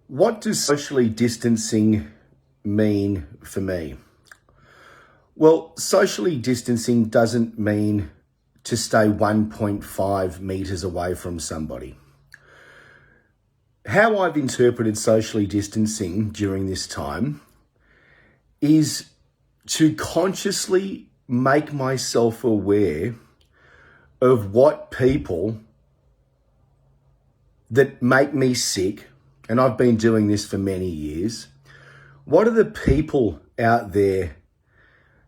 What does socially distancing mean for me? Well, socially distancing doesn't mean to stay 1.5 meters away from somebody. How I've interpreted socially distancing during this time is to consciously make myself aware of what people that make me sick, and I've been doing this for many years. What are the people out there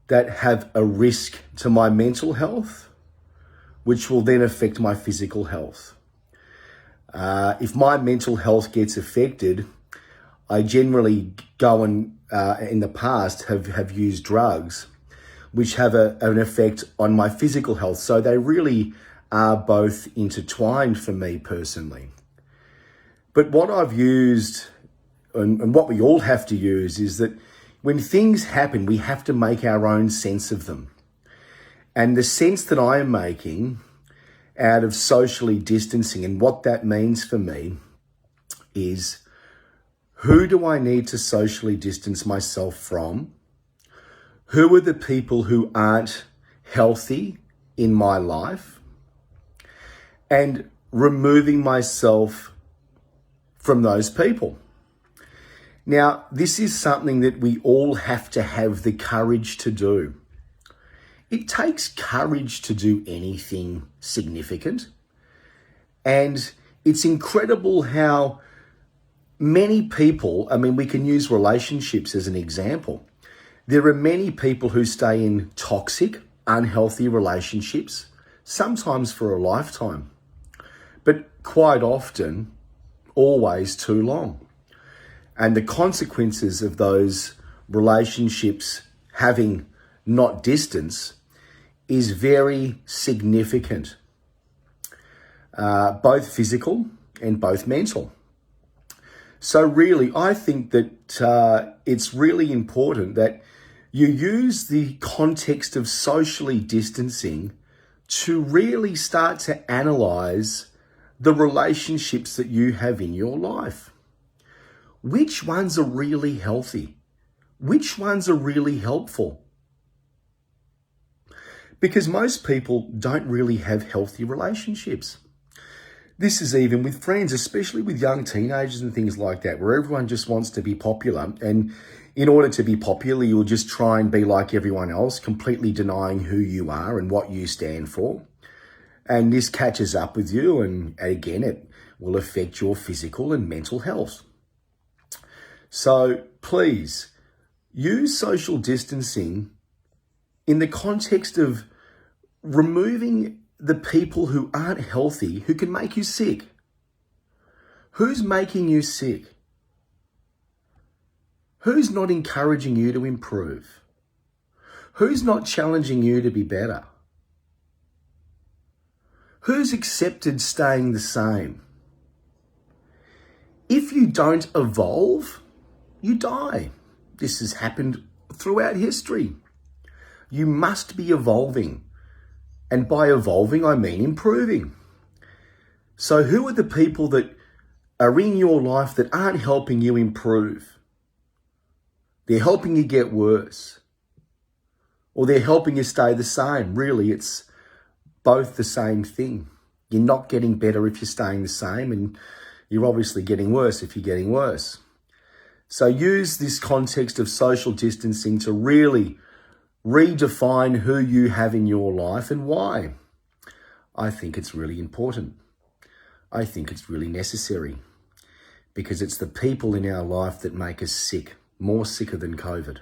that have a risk to my mental health, which will then affect my physical health? If my mental health gets affected, I generally go and, in the past, have used drugs, which have an effect on my physical health. So they really are both intertwined for me personally. But what I've used, and what we all have to use, is that when things happen, we have to make our own sense of them. And the sense that I am making out of socially distancing and what that means for me is, who do I need to socially distance myself from? Who are the people who aren't healthy in my life? And removing myself from those people. Now, this is something that we all have to have the courage to do. It takes courage to do anything significant. And it's incredible how many people, we can use relationships as an example. There are many people who stay in toxic, unhealthy relationships, sometimes for a lifetime, but quite often, always too long. And the consequences of those relationships having not distance is very significant, both physical and both mental. So really, I think that it's really important that you use the context of socially distancing to really start to analyze the relationships that you have in your life. Which ones are really healthy? Which ones are really helpful? Because most people don't really have healthy relationships. This is even with friends, especially with young teenagers and things like that, where everyone just wants to be popular. And in order to be popular, you'll just try and be like everyone else, completely denying who you are and what you stand for. And this catches up with you, and again, it will affect your physical and mental health. So please, use social distancing in the context of removing the people who aren't healthy, who can make you sick. Who's making you sick? Who's not encouraging you to improve? Who's not challenging you to be better? Who's accepted staying the same? If you don't evolve, you die. This has happened throughout history. You must be evolving. And by evolving, I mean improving. So who are the people that are in your life that aren't helping you improve? They're helping you get worse. Or they're helping you stay the same. Really, it's both the same thing. You're not getting better if you're staying the same, and you're obviously getting worse if you're getting worse. So use this context of social distancing to really redefine who you have in your life and why. I think it's really important. I think it's really necessary, because it's the people in our life that make us sick, more sicker than COVID.